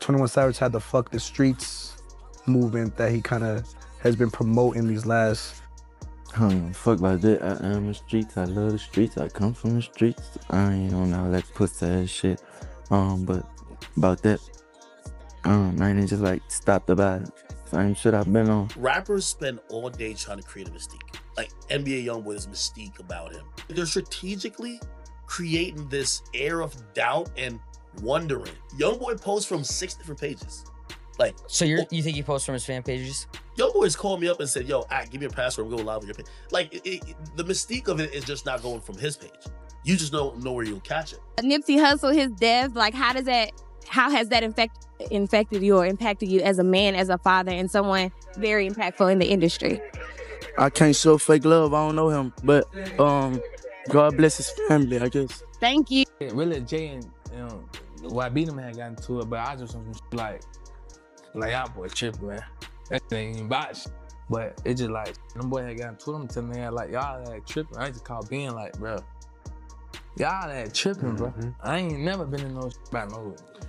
21 Savage had the fuck the streets movement that he kind of has been promoting these last. I don't give a fuck about that. I am the streets, I love the streets, I come from the streets. I ain't on all that pussy ass shit. But about that, I ain't just like stopped about it. Same shit I've been on. Rappers spend all day trying to create a mystique. Like NBA YoungBoy's mystique about him. They're strategically creating this air of doubt and wondering. YoungBoy posts from 6 different pages. Like, so you think he posts from his fan pages? YoungBoy's called me up and said, "Yo, give me your password. I'm going live on your page." Like, the mystique of it is just not going from his page. You just don't know where you'll catch it. Nipsey Hussle, his death, like, how has that infected you or impacted you as a man, as a father, and someone very impactful in the industry? I can't show fake love. I don't know him, but God bless his family, I guess. Thank you. Really, Jay and YB them had gotten to it, but I just was like y'all boy tripping, man. That shit ain't even about shit. But it just like, them boy had gotten to them, telling me like, y'all had tripping. I just called being like, bro, y'all had tripping, bro. I ain't never been in no shit about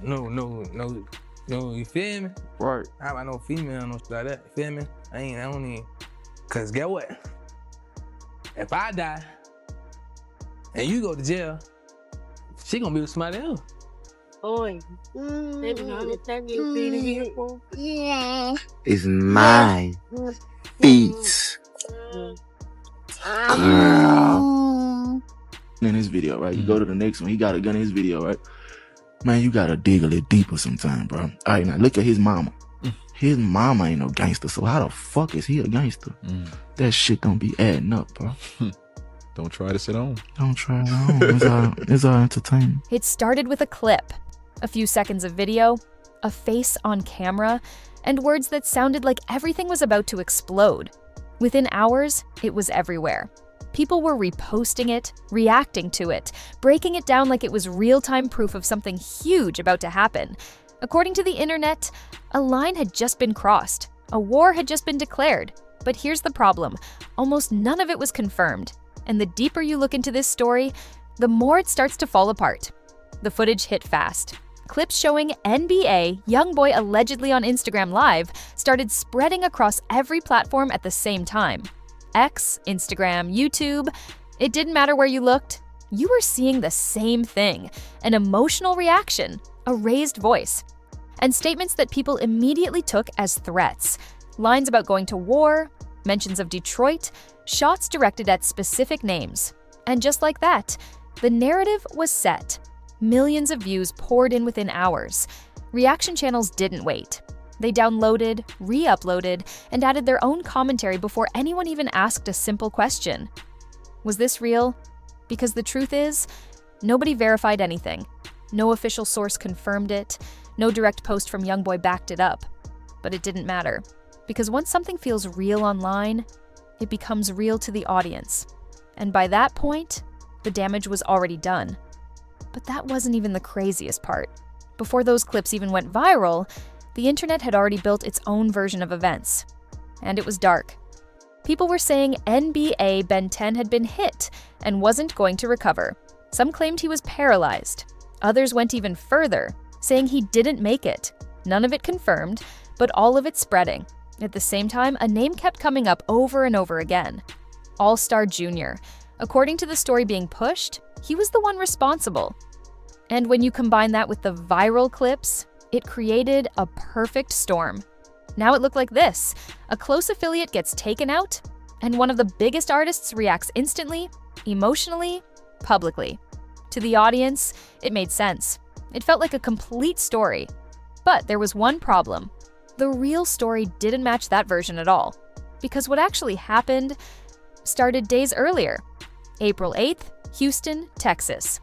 no, you feel me? Right. I about no female, no shit like that, you feel me? I don't even, cause get what? If I die and you go to jail, she gonna be with somebody else. Boy. It's my beats. Girl. In his video, right? You go to the next one, he got a gun in his video, right? Man, you gotta dig a little deeper sometime, bro. All right, now look at his mama. His mama ain't no gangster, so how the fuck is he a gangster? That shit don't be adding up, bro. Don't try this at home. Don't try it at home. It's all entertainment. It started with a clip, a few seconds of video, a face on camera, and words that sounded like everything was about to explode. Within hours, it was everywhere. People were reposting it, reacting to it, breaking it down like it was real-time proof of something huge about to happen. According to the internet, a line had just been crossed. A war had just been declared. But here's the problem. Almost none of it was confirmed. And the deeper you look into this story, the more it starts to fall apart. The footage hit fast. Clips showing NBA YoungBoy allegedly on Instagram Live started spreading across every platform at the same time. X, Instagram, YouTube, it didn't matter where you looked. You were seeing the same thing, an emotional reaction, a raised voice, and statements that people immediately took as threats. Lines about going to war, mentions of Detroit, shots directed at specific names. And just like that, the narrative was set. Millions of views poured in within hours. Reaction channels didn't wait. They downloaded, re-uploaded, and added their own commentary before anyone even asked a simple question. Was this real? Because the truth is, nobody verified anything. No official source confirmed it. No direct post from YoungBoy backed it up. But it didn't matter. Because once something feels real online, it becomes real to the audience. And by that point, the damage was already done. But that wasn't even the craziest part. Before those clips even went viral, the internet had already built its own version of events. And it was dark. People were saying NBA Ben 10 had been hit and wasn't going to recover. Some claimed he was paralyzed. Others went even further, saying he didn't make it. None of it confirmed, but all of it spreading. At the same time, a name kept coming up over and over again. All-Star Jr. According to the story being pushed, he was the one responsible. And when you combine that with the viral clips, it created a perfect storm. Now it looked like this. A close affiliate gets taken out, and one of the biggest artists reacts instantly, emotionally, publicly. To the audience, it made sense. It felt like a complete story. But there was one problem. The real story didn't match that version at all. Because what actually happened started days earlier. April 8th, Houston, Texas.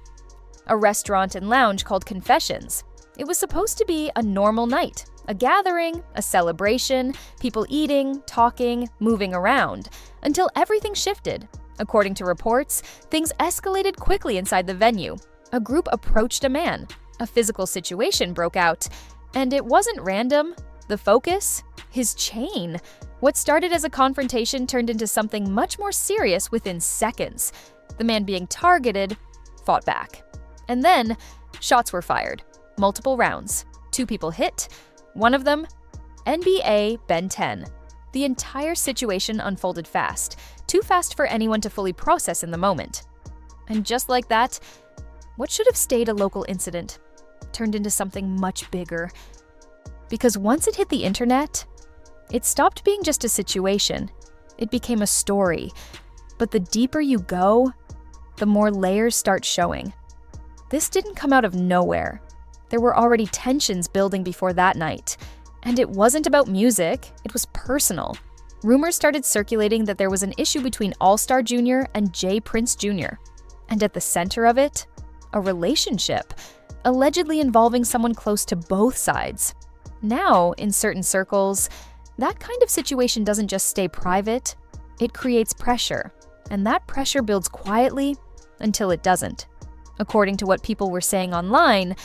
A restaurant and lounge called Confessions. It was supposed to be a normal night, a gathering, a celebration, people eating, talking, moving around, until everything shifted. According to reports, things escalated quickly inside the venue. A group approached a man. A physical situation broke out. And it wasn't random. The focus? His chain. What started as a confrontation turned into something much more serious within seconds. The man being targeted fought back. And then, shots were fired. Multiple rounds. 2 people hit, one of them, NBA Ben 10. The entire situation unfolded fast, too fast for anyone to fully process in the moment. And just like that, what should have stayed a local incident turned into something much bigger. Because once it hit the internet, it stopped being just a situation. It became a story. But the deeper you go, the more layers start showing. This didn't come out of nowhere. There were already tensions building before that night. And it wasn't about music, it was personal. Rumors started circulating that there was an issue between All-Star Jr. and Jay Prince Jr. And at the center of it, a relationship, allegedly involving someone close to both sides. Now, in certain circles, that kind of situation doesn't just stay private, it creates pressure. And that pressure builds quietly until it doesn't. According to what people were saying online,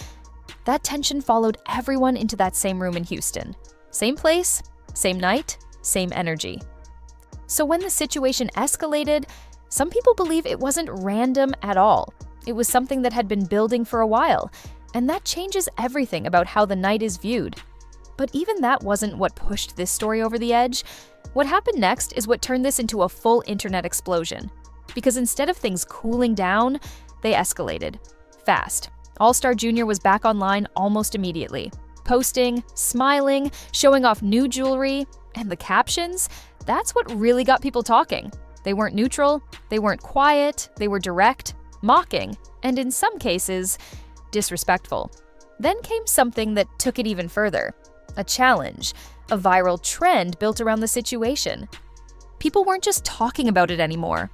that tension followed everyone into that same room in Houston. Same place, same night, same energy. So when the situation escalated, some people believe it wasn't random at all. It was something that had been building for a while, and that changes everything about how the night is viewed. But even that wasn't what pushed this story over the edge. What happened next is what turned this into a full internet explosion. Because instead of things cooling down, they escalated. Fast. All-Star Jr. was back online almost immediately. Posting, smiling, showing off new jewelry, and the captions, that's what really got people talking. They weren't neutral, they weren't quiet, they were direct, mocking, and in some cases, disrespectful. Then came something that took it even further. A challenge, a viral trend built around the situation. People weren't just talking about it anymore.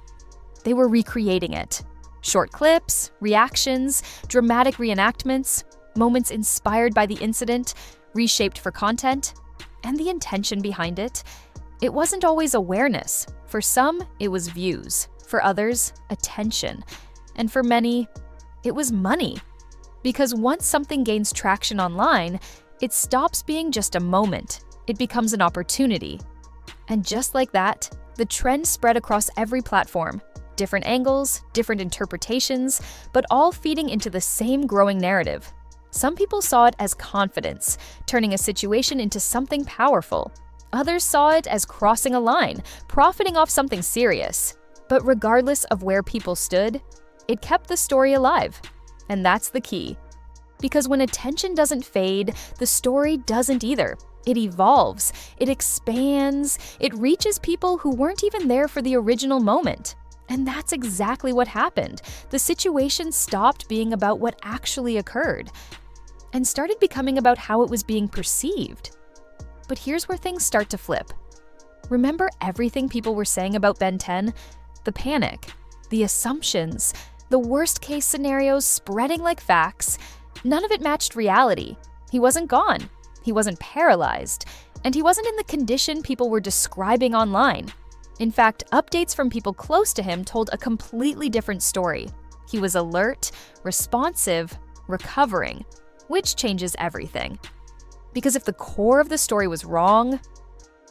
They were recreating it. Short clips, reactions, dramatic reenactments, moments inspired by the incident, reshaped for content, and the intention behind it. It wasn't always awareness. For some, it was views. For others, attention. And for many, it was money. Because once something gains traction online, it stops being just a moment. It becomes an opportunity. And just like that, the trend spread across every platform. Different angles, different interpretations, but all feeding into the same growing narrative. Some people saw it as confidence, turning a situation into something powerful. Others saw it as crossing a line, profiting off something serious. But regardless of where people stood, it kept the story alive. And that's the key. Because when attention doesn't fade, the story doesn't either. It evolves, it expands, it reaches people who weren't even there for the original moment. And that's exactly what happened. The situation stopped being about what actually occurred and started becoming about how it was being perceived. But here's where things start to flip. Remember everything people were saying about Ben 10? The panic, the assumptions, the worst-case scenarios spreading like facts. None of it matched reality. He wasn't gone. He wasn't paralyzed. And he wasn't in the condition people were describing online. In fact, updates from people close to him told a completely different story. He was alert, responsive, recovering, which changes everything. Because if the core of the story was wrong,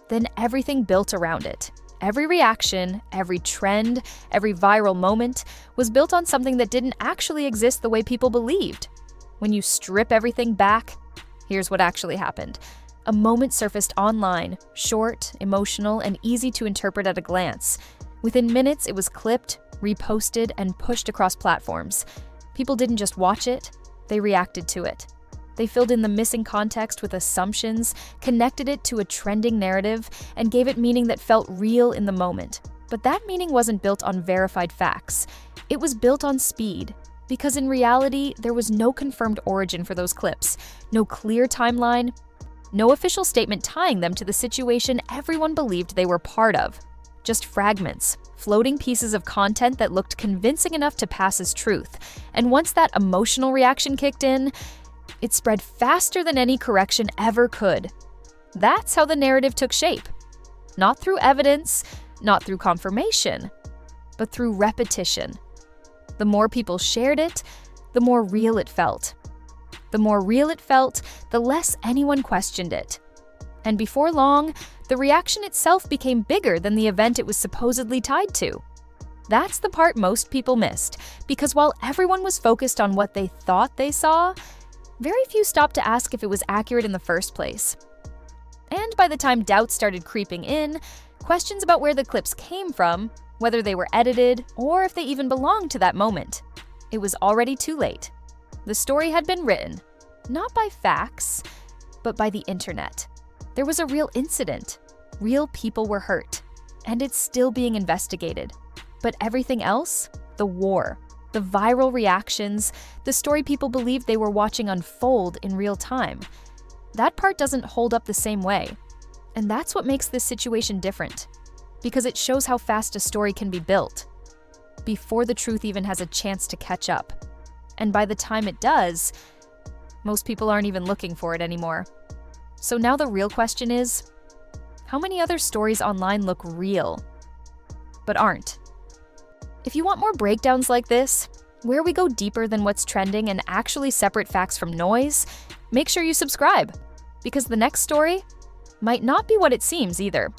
then everything built around it. Every reaction, every trend, every viral moment was built on something that didn't actually exist the way people believed. When you strip everything back, here's what actually happened. A moment surfaced online, short, emotional, and easy to interpret at a glance. Within minutes, it was clipped, reposted, and pushed across platforms. People didn't just watch it, they reacted to it. They filled in the missing context with assumptions, connected it to a trending narrative, and gave it meaning that felt real in the moment. But that meaning wasn't built on verified facts. It was built on speed. Because in reality, there was no confirmed origin for those clips, no clear timeline, no official statement tying them to the situation everyone believed they were part of. Just fragments, floating pieces of content that looked convincing enough to pass as truth. And once that emotional reaction kicked in, it spread faster than any correction ever could. That's how the narrative took shape. Not through evidence, not through confirmation, but through repetition. The more people shared it, the more real it felt. The more real it felt, the less anyone questioned it. And before long, the reaction itself became bigger than the event it was supposedly tied to. That's the part most people missed, because while everyone was focused on what they thought they saw, very few stopped to ask if it was accurate in the first place. And by the time doubts started creeping in, questions about where the clips came from, whether they were edited, or if they even belonged to that moment, it was already too late. The story had been written, not by facts, but by the internet. There was a real incident. Real people were hurt. And it's still being investigated. But everything else, the war, the viral reactions, the story people believed they were watching unfold in real time, that part doesn't hold up the same way. And that's what makes this situation different. Because it shows how fast a story can be built, before the truth even has a chance to catch up. And by the time it does, most people aren't even looking for it anymore. So now the real question is, how many other stories online look real, but aren't? If you want more breakdowns like this, where we go deeper than what's trending and actually separate facts from noise, make sure you subscribe, because the next story might not be what it seems either.